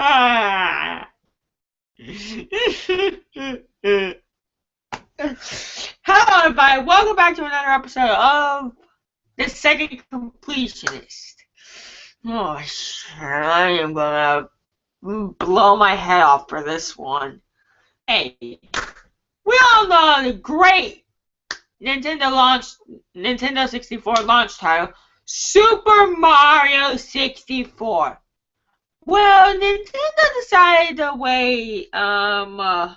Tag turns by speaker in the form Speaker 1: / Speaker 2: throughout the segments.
Speaker 1: Hello, everybody. Welcome back to another episode of The Second Completionist. Oh, shit. I am gonna blow my head off for this one. Hey, we all know the great Nintendo 64 launch title, Super Mario 64. Well, Nintendo decided to wait, I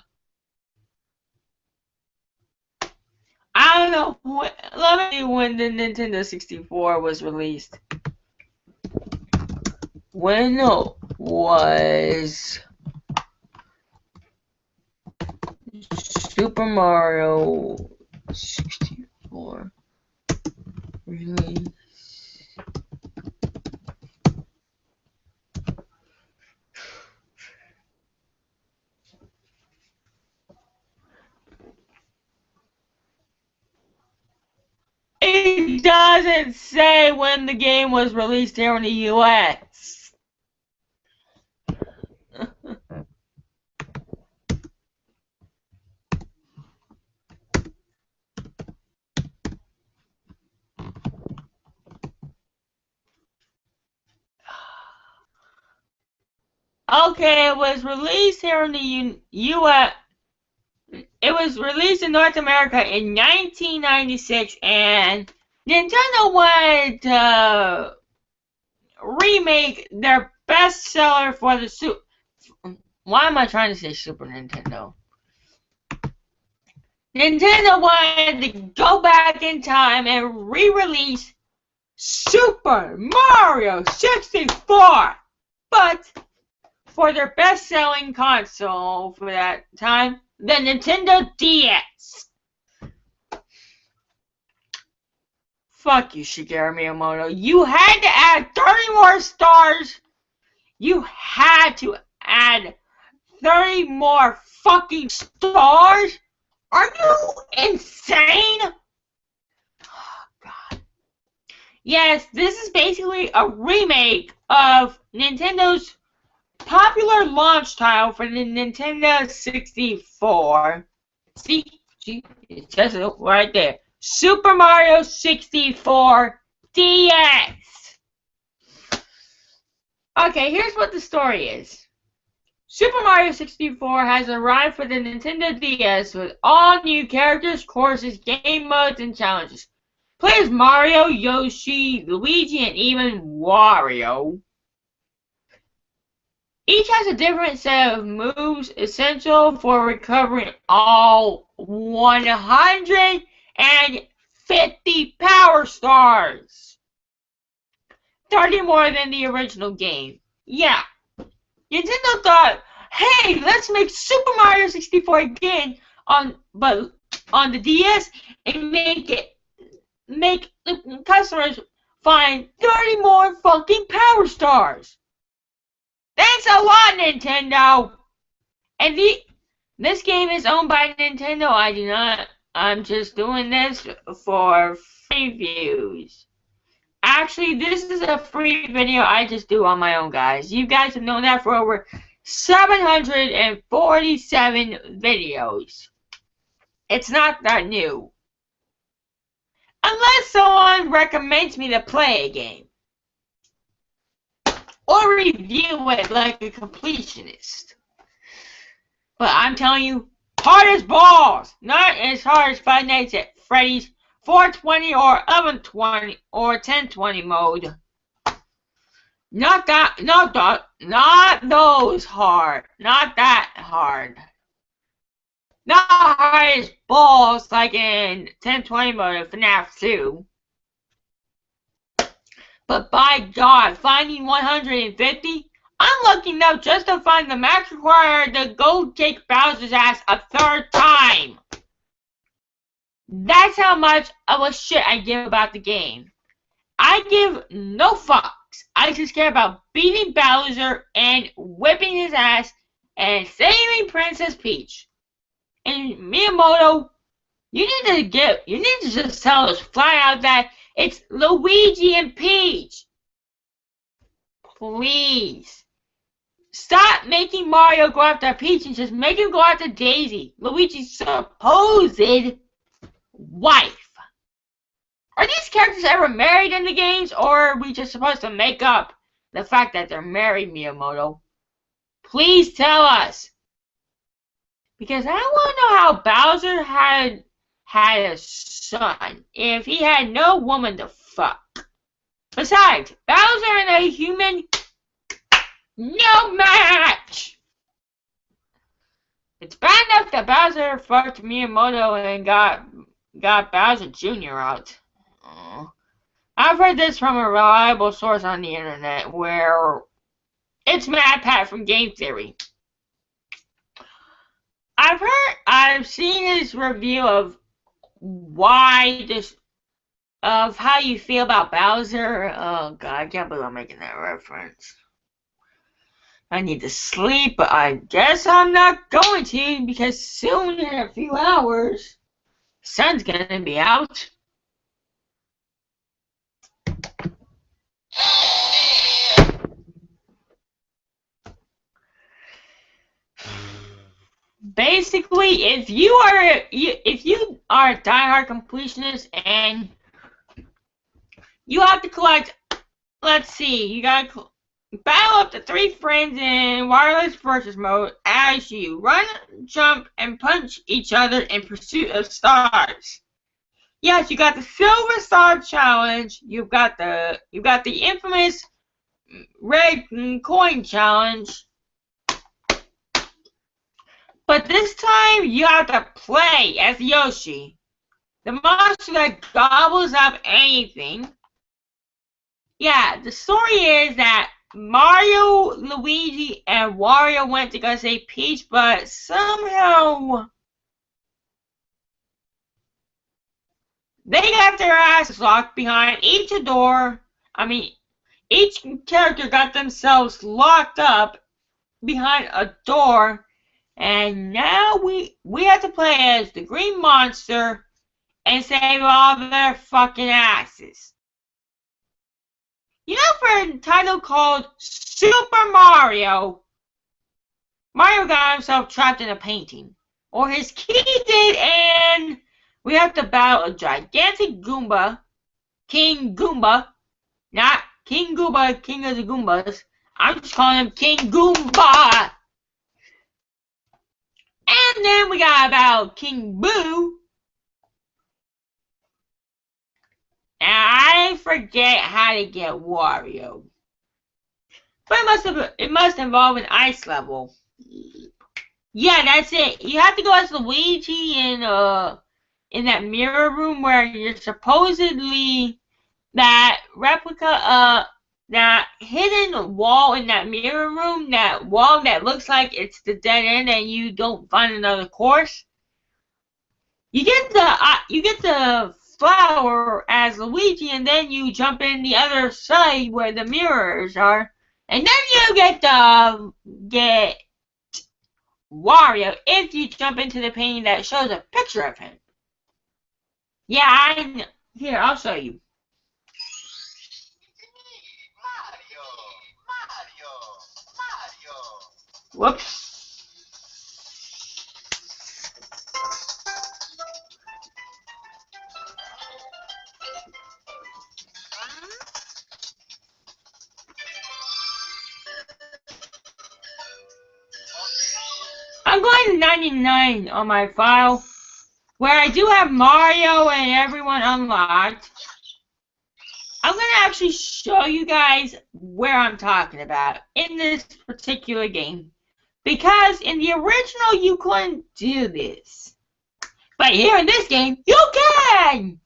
Speaker 1: don't know, let me see when the Nintendo 64 was released. When was Super Mario 64 released? It doesn't say when the game was released here in the US. Okay, it was released here in the US. It was released in North America in 1996, and Nintendo wanted to remake their bestseller for the Super. Why am I trying to say Super Nintendo? Nintendo wanted to go back in time and re-release Super Mario 64, but for their best-selling console for that time, the Nintendo DS. Fuck you, Shigeru Miyamoto. You had to add 30 more stars. You had to add 30 more fucking stars? Are you insane? Oh, God. Yes, this is basically a remake of Nintendo's popular launch title for the Nintendo 64. See, it says it right there. Super Mario 64 DS. Okay, here's what the story is. Super Mario 64 has arrived for the Nintendo DS with all new characters, courses, game modes, and challenges. Play as Mario, Yoshi, Luigi, and even Wario. Each has a different set of moves essential for recovering all 150 Power Stars. 30 more than the original game. Yeah. Nintendo thought, hey, let's make Super Mario 64 again on the DS and make the customers find 30 more fucking Power Stars. Thanks a lot, Nintendo! And this game is owned by Nintendo. I do not. I'm just doing this for free views. Actually, this is a free video I just do on my own, guys. You guys have known that for over 747 videos. It's not that new. Unless someone recommends me to play a game. Or review it like a completionist. But I'm telling you, hard as balls! Not as hard as Five Nights at Freddy's 420 or 1120 or 1020 mode. Not those hard. Not that hard. Not hard as balls like in 1020 mode of FNAF 2. But by God, finding 150? I'm lucky enough just to find the max required to go kick Bowser's ass a third time. That's how much of a shit I give about the game. I give no fucks. I just care about beating Bowser and whipping his ass and saving Princess Peach. And Miyamoto, you need to just tell us flat out that it's Luigi and Peach. Please. Stop making Mario go after Peach and just make him go after Daisy, Luigi's supposed wife. Are these characters ever married in the games, or are we just supposed to make up the fact that they're married, Miyamoto? Please tell us. Because I want to know how Bowser had a son if he had no woman to fuck. Besides, Bowser and a human, no match! It's bad enough that Bowser fucked Miyamoto and got Bowser Jr. out. I've heard this from a reliable source on the internet, where it's MadPat from Game Theory. I've seen his review of how you feel about Bowser. Oh god, I can't believe I'm making that reference. I need to sleep, but I guess I'm not going to, because soon in a few hours, sun's gonna be out. Basically, if you are a diehard completionist and you have to collect, let's see, you gotta battle up to 3 friends in wireless versus mode as you run, jump, and punch each other in pursuit of stars. Yes, you got the Silver Star Challenge. You've got the infamous Red Coin Challenge. But this time you have to play as Yoshi, the monster that gobbles up anything. Yeah, the story is that Mario, Luigi, and Wario went to go save Peach, but somehow they got their asses locked behind each door. Each character got themselves locked up behind a door, and now we have to play as the Green Monster and save all their fucking asses. You know, for a title called Super Mario, Mario got himself trapped in a painting, or his key did, and we have to battle a gigantic Goomba, King Goomba, not King Goomba, King of the Goombas. I'm just calling him King Goomba. And then we got about King Boo. And I forget how to get Wario. But it must involve an ice level. Yeah, that's it. You have to go as Luigi in that mirror room where you're supposedly that replica that hidden wall in that mirror room, that wall that looks like it's the dead end and you don't find another course. You get the flower as Luigi, and then you jump in the other side where the mirrors are, and then you get Wario if you jump into the painting that shows a picture of him. Yeah, here, I'll show you. Whoops. I'm going to 99 on my file, where I do have Mario and everyone unlocked. I'm going to actually show you guys where I'm talking about in this particular game. Because in the original, you couldn't do this. But here in this game, you can!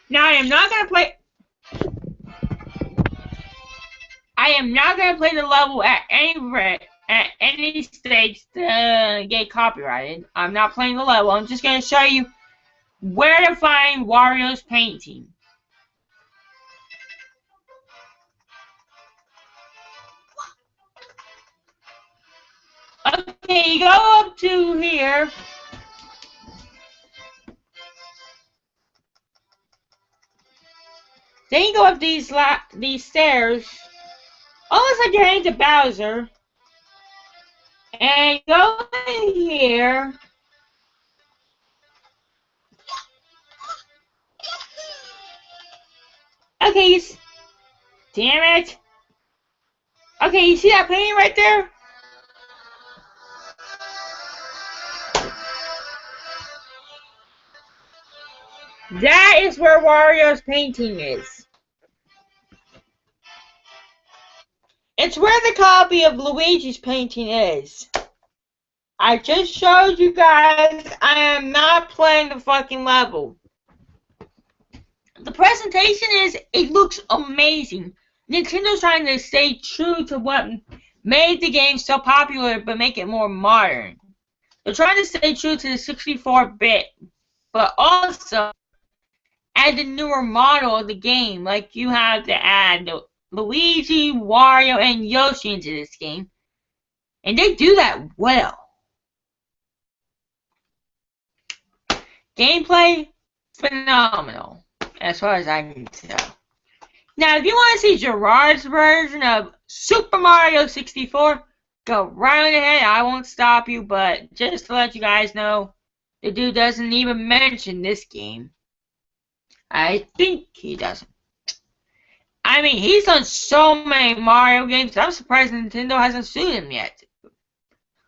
Speaker 1: Now, I am not going to play the level at any stage to get copyrighted. I'm not playing the level. I'm just going to show you where to find Wario's painting. Okay, you go up to here. Then you go up these stairs, almost like you're heading to Bowser, and go in here. Okay, damn it. Okay, you see that painting right there? That is where Wario's painting is. It's where the copy of Luigi's painting is. I just showed you guys I am not playing the fucking level. The presentation it looks amazing. Nintendo's trying to stay true to what made the game so popular, but make it more modern. They're trying to stay true to the 64-bit, but also add a newer model of the game. Like you have to add Luigi, Wario, and Yoshi into this game. And they do that well. Gameplay, phenomenal, as far as I can tell. Now, if you want to see Gerard's version of Super Mario 64, go right on ahead. I won't stop you, but just to let you guys know, the dude doesn't even mention this game. I think he doesn't. I mean, he's done so many Mario games, I'm surprised Nintendo hasn't sued him yet.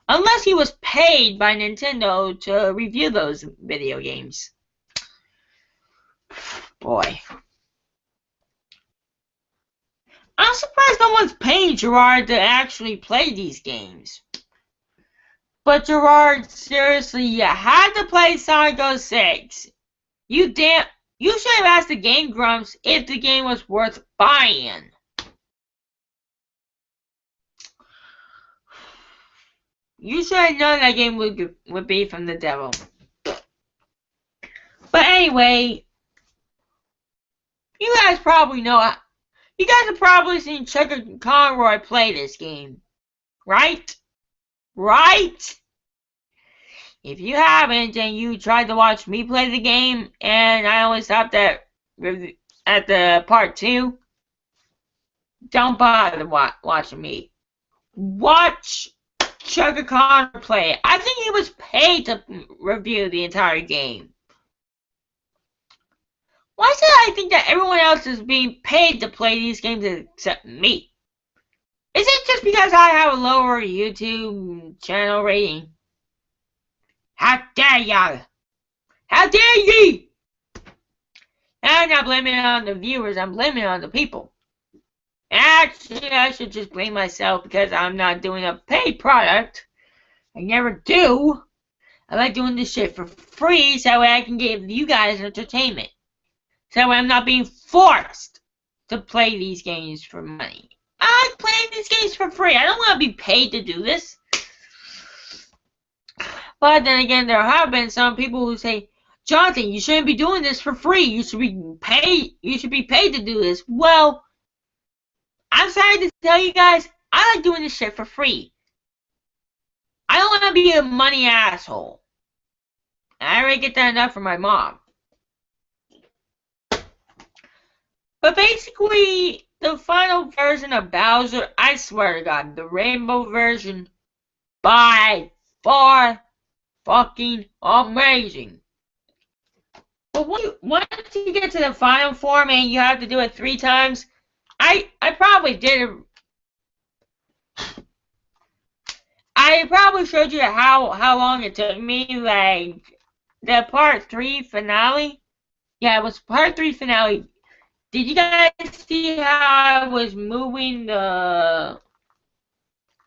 Speaker 1: Unless he was paid by Nintendo to review those video games. Boy. I'm surprised no one's paying Gerard to actually play these games. But Gerard, seriously, you had to play Sonic 06. You should have asked the Game Grumps if the game was worth buying. You should have known that game would be from the devil. But anyway, you guys probably know. You guys have probably seen Chuck Conroy play this game, right? Right? If you haven't, and you tried to watch me play the game, and I only stopped at the part 2, don't bother watching me. Watch Chuck Conroy play. I think he was paid to review the entire game. Why should I think that everyone else is being paid to play these games except me? Is it just because I have a lower YouTube channel rating? How dare y'all! How dare ye! I'm not blaming it on the viewers, I'm blaming it on the people. Actually, I should just blame myself because I'm not doing a paid product. I never do. I like doing this shit for free so I can give you guys entertainment. So I'm not being forced to play these games for money. I like playing these games for free. I don't want to be paid to do this. But then again, there have been some people who say, Jonathan, you shouldn't be doing this for free. You should be paid. You should be paid to do this. Well, I'm sorry to tell you guys, I like doing this shit for free. I don't want to be a money asshole. I already get that enough from my mom. But basically, the final version of Bowser, I swear to God, the rainbow version, by far, fucking amazing. But once you get to the final form and you have to do it 3 times, I probably did it. I probably showed you how long it took me, like, the part 3 finale. Yeah, it was part 3 finale. Did you guys see how I was moving the...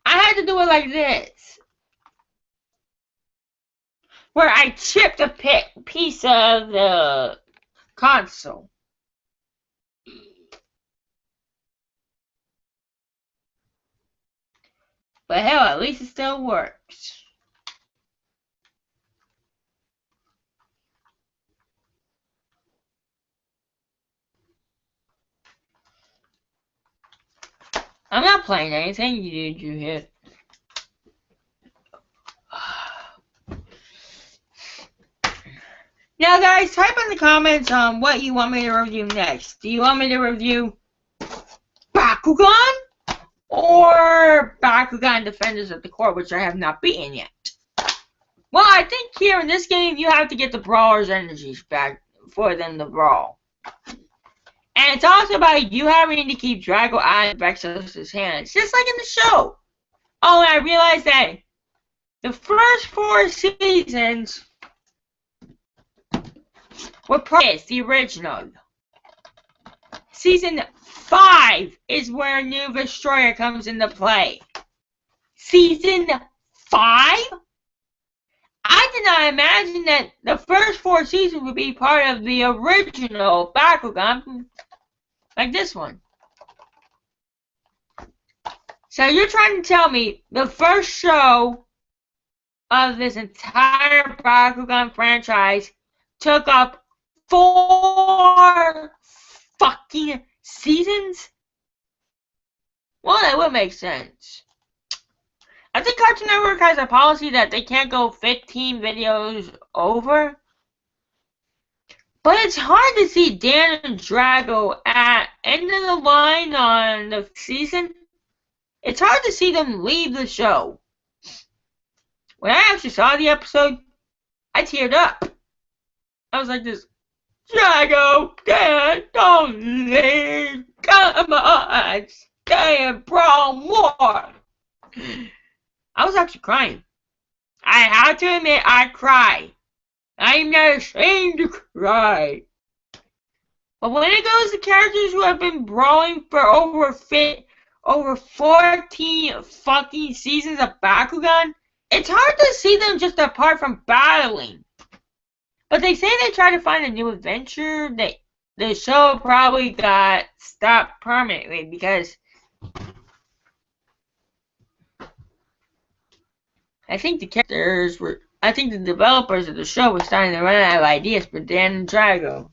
Speaker 1: I had to do it like this. Where I chipped a piece of the console. But hell, at least it still works. I'm not playing anything. You hit. Now, guys, type in the comments on what you want me to review next. Do you want me to review Bakugan or Bakugan Defenders of the Core, which I have not beaten yet? Well, I think here in this game, you have to get the Brawler's energies back for them to brawl. And it's also about you having to keep Drago out of Vexos's hands, just like in the show. Oh, and I realized that the first 4 seasons were the original. Season 5 is where New Destroyer comes into play. Season 5? I did not imagine that the first 4 seasons would be part of the original Bakugan, like this one. So you're trying to tell me the first show of this entire Bakugan franchise took up 4 fucking seasons? Well, that would make sense. I think Cartoon Network has a policy that they can't go 15 videos over. But it's hard to see Dan and Drago at end of the line on the season. It's hard to see them leave the show. When I actually saw the episode, I teared up. I was like this, Drago, Dan, don't leave. Come on, stay and brawl more. I was actually crying. I have to admit, I cry. I'm not ashamed to cry. But when it goes to characters who have been brawling for over 14 fucking seasons of Bakugan, it's hard to see them just apart from battling. But they say they try to find a new adventure. The show probably got stopped permanently because I think the developers of the show were starting to run out of ideas for Dan and Drago.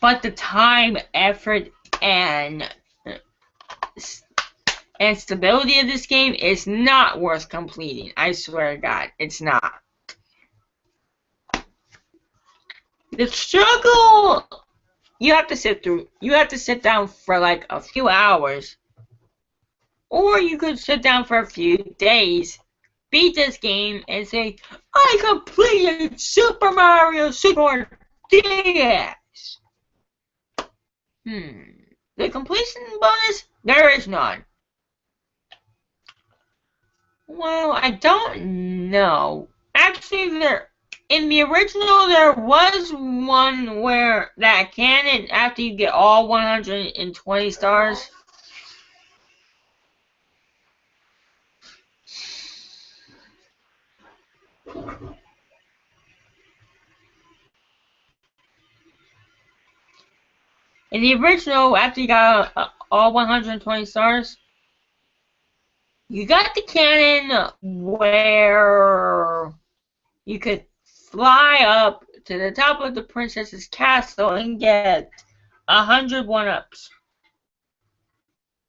Speaker 1: But the time, effort, and stability of this game is not worth completing. I swear to God, it's not. The struggle you have to sit through. You have to sit down for like a few hours. Or you could sit down for a few days, beat this game, and say, I completed Super Mario Super DS. The completion bonus? There is none. Well, I don't know. Actually, in the original, there was one where that cannon, after you get all 120 stars. In the original, after you got all 120 stars, you got the cannon where you could fly up to the top of the princess's castle and get 100 one-ups.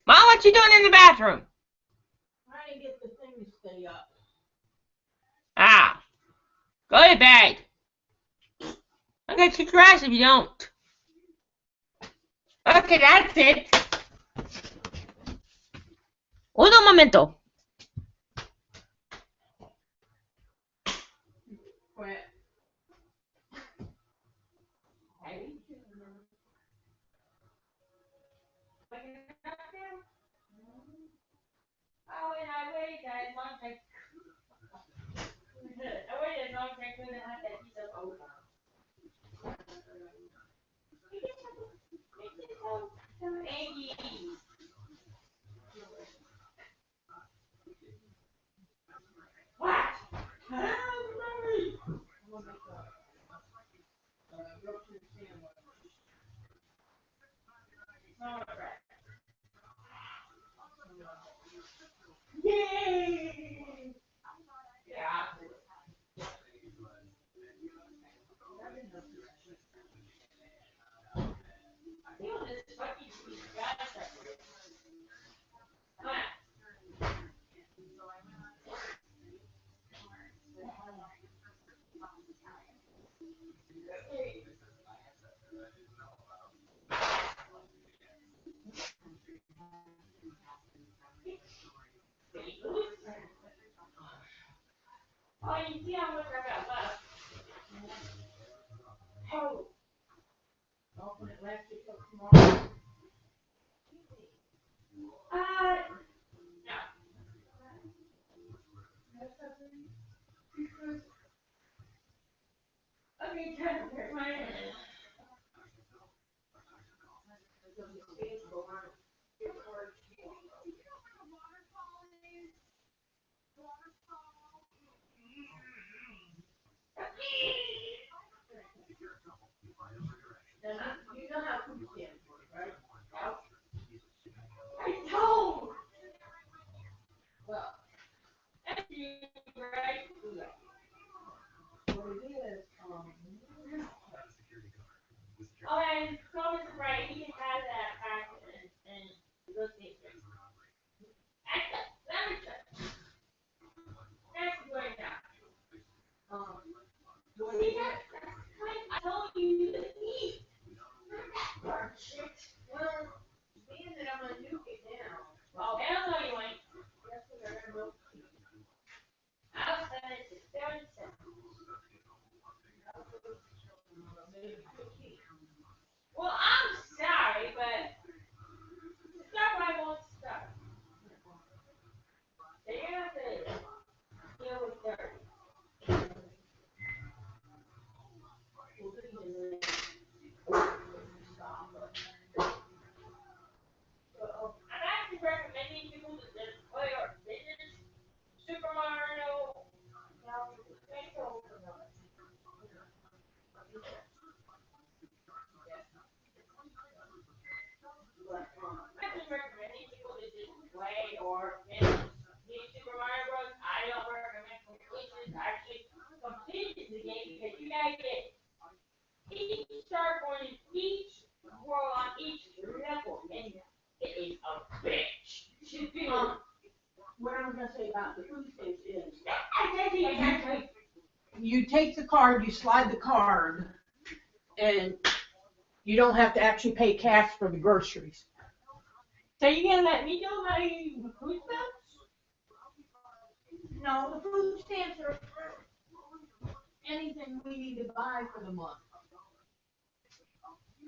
Speaker 1: Mom, what you doing in the bathroom?
Speaker 2: Trying to get the thing to stay up.
Speaker 1: Ah, go to bed. I'm gonna kick your ass if you don't. Okay, that's it. Uno momento.
Speaker 2: Quit.
Speaker 1: Oh, and I waited as long as I couldn't have that piece of oat. What? Yay! Yeah. Oh, you see how much I got left.
Speaker 2: Oh. Open it left it till tomorrow.
Speaker 1: No. Okay, time to put mine in.
Speaker 2: You know how food stamps work, right?
Speaker 1: I don't.
Speaker 2: Well,
Speaker 1: That's you, right?
Speaker 2: what it is,
Speaker 1: Oh, and Thomas is right. He has that packet and those things. Let me check. That's going down.
Speaker 2: what
Speaker 1: See,
Speaker 2: it is,
Speaker 1: I told you to eat.
Speaker 2: well, being that I'm gonna nuke it now,
Speaker 1: Oh, hell no, you ain't.
Speaker 2: that's what I'm gonna
Speaker 1: I'll send it to 37. Well, I'm sorry, but stuff I won't stop. So you're gonna have to deal with 30. I'm actually recommending people to just play or finish Super Mario. I'm actually recommending people to just play or finish the Super Mario Bros. I don't recommend completion. Actually, completion the game because you gotta get each star coin in each world on each level, and it is a bitch to do.
Speaker 2: what I'm gonna say about the food stamps is,
Speaker 1: I
Speaker 2: you take the card, you slide the card, and you don't have to actually pay cash for the groceries.
Speaker 1: So you gonna let me know how you recruit them?
Speaker 2: No, the food stamps are for anything we need to buy for the month.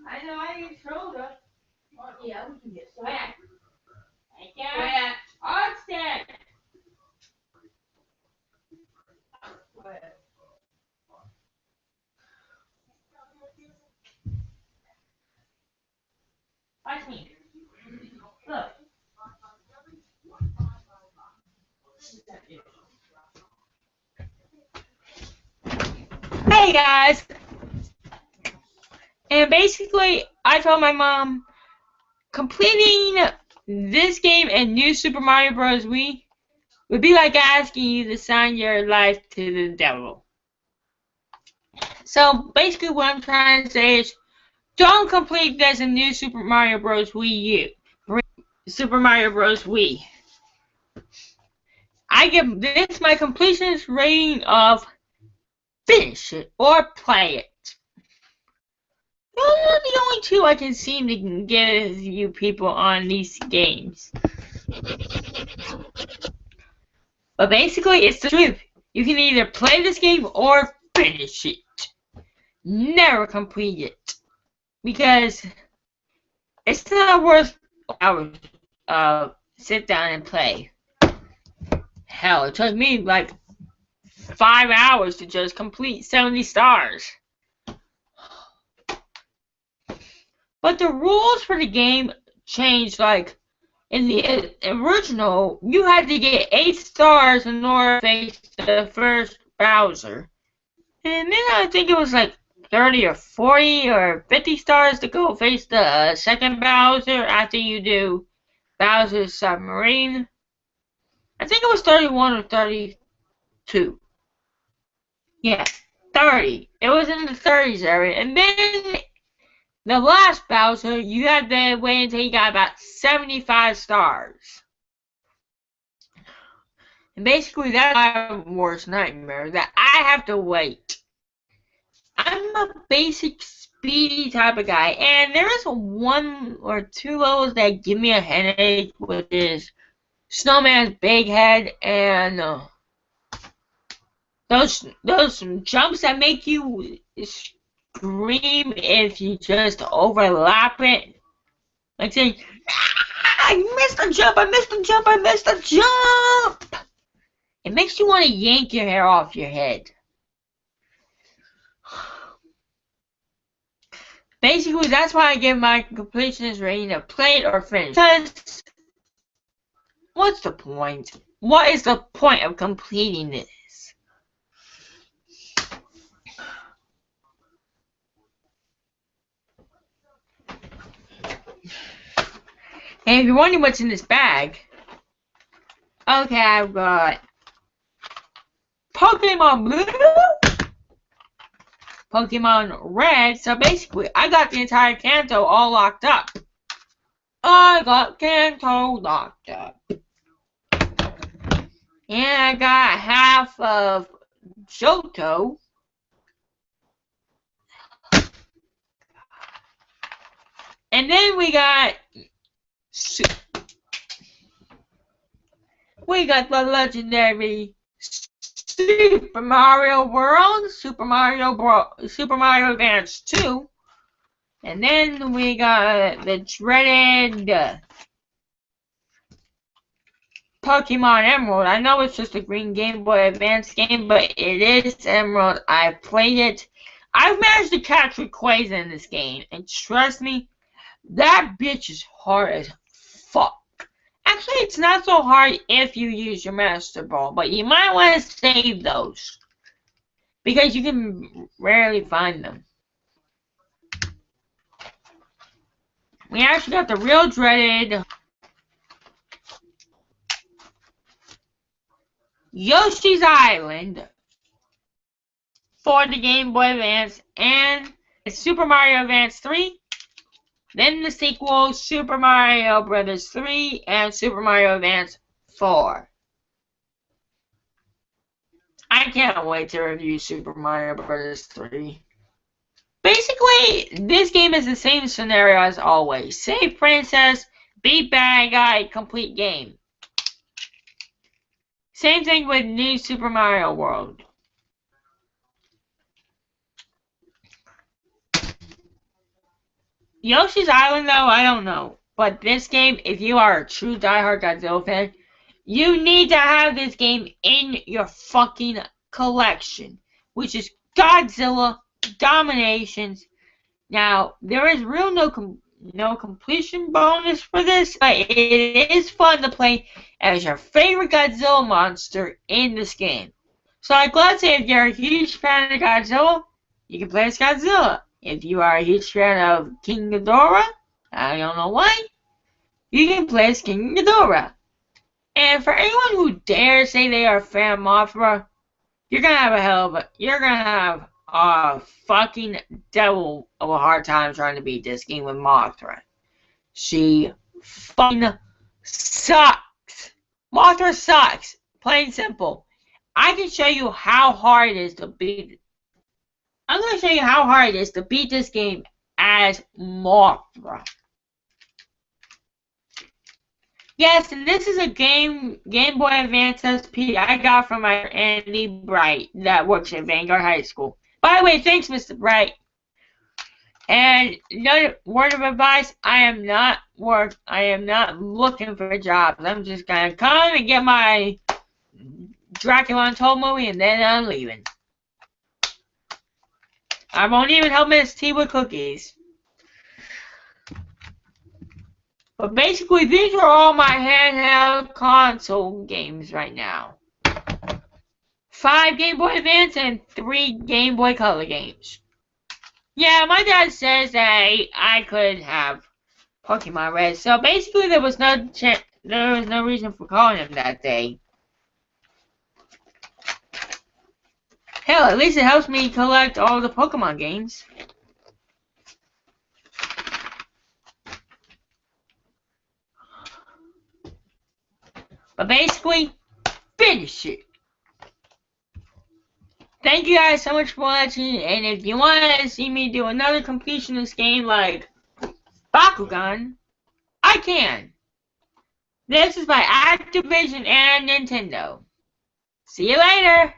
Speaker 1: I know I need soda.
Speaker 2: Well, yeah, we can get some.
Speaker 1: Where? I can't. Austin. Watch me. Look. Hey guys. And basically, I told my mom completing this game and New Super Mario Bros. Wii would be like asking you to sign your life to the devil. So basically, what I'm trying to say is, don't complete this in New Super Mario Bros. Wii U. Super Mario Bros. Wii. I give this my completionist rating of finish it or play it. Those are the only two I can seem to get you people on these games. But basically, it's the truth. You can either play this game or finish it. Never complete it. Because it's not worth hours sit down and play. Hell, it took me like 5 hours to just complete 70 stars. But the rules for the game changed. Like in the original, you had to get 8 stars in order to face the first Bowser. And then I think it was like 30 or 40 or 50 stars to go face the second Bowser after you do Bowser's Submarine. I think it was 31 or 32. Yeah, 30. It was in the 30s area. And then the last Bowser, you had to wait until you got about 75 stars. And basically, that's my worst nightmare, that I have to wait. I'm a basic speedy type of guy, and there is 1 or 2 levels that give me a headache, which is Snowman's Big Head and Those jumps that make you scream if you just overlap it. Like saying, "Ah, I missed a jump, I missed a jump, I missed a jump!" It makes you want to yank your hair off your head. Basically, that's why I give my completionist rating a play it or finish. Because, what's the point? What is the point of completing this? And if you're wondering what's in this bag, okay, I've got Pokemon Blue, Pokemon Red. So basically, I got the entire Kanto all locked up. I got Kanto locked up. And I got half of Johto. And then we got the legendary Super Mario World, Super Mario Advance 2. And then we got the dreaded Pokemon Emerald. I know it's just a green Game Boy Advance game, but it is Emerald. I played it. I've managed to catch Rayquaza in this game, and trust me, that bitch is hard as fuck. Actually, it's not so hard if you use your Master Ball, but you might want to save those, because you can rarely find them. We actually got the real dreaded Yoshi's Island for the Game Boy Advance and Super Mario Advance 3. Then the sequel, Super Mario Bros. 3 and Super Mario Advance 4. I can't wait to review Super Mario Bros. 3. Basically, this game is the same scenario as always. Save princess, beat bad guy, complete game. Same thing with New Super Mario World. Yoshi's Island, though, I don't know. But this game, if you are a true diehard Godzilla fan, you need to have this game in your fucking collection, which is Godzilla Dominations. Now, there is real no completion bonus for this, but it is fun to play as your favorite Godzilla monster in this game. So, like, let's say if you're a huge fan of Godzilla, you can play as Godzilla. If you are a huge fan of King Ghidorah, I don't know why, you can play as King Ghidorah. And for anyone who dares say they are a fan of Mothra, you're gonna have a fucking devil of a hard time trying to beat this game with Mothra. She fucking sucks. Mothra sucks. Plain simple. I can show you how hard it is to beat. I'm gonna show you how hard it is to beat this game as Mothra. Yes, and this is a Game Boy Advance SP I got from my Andy Bright that works at Vanguard High School. By the way, thanks, Mr. Bright. And another word of advice: I am not looking for jobs. I'm just gonna come and get my Dracula Untold movie, and then I'm leaving. I won't even help Miss T with cookies. But basically, these are all my handheld console games right now. 5 Game Boy Advance and 3 Game Boy Color games. Yeah, my dad says that I could have Pokemon Red. So basically, there was no reason for calling him that day. Hell, at least it helps me collect all the Pokemon games. But basically, finish it. Thank you guys so much for watching, and if you want to see me do another completionist game like Bakugan, I can. This is by Activision and Nintendo. See you later!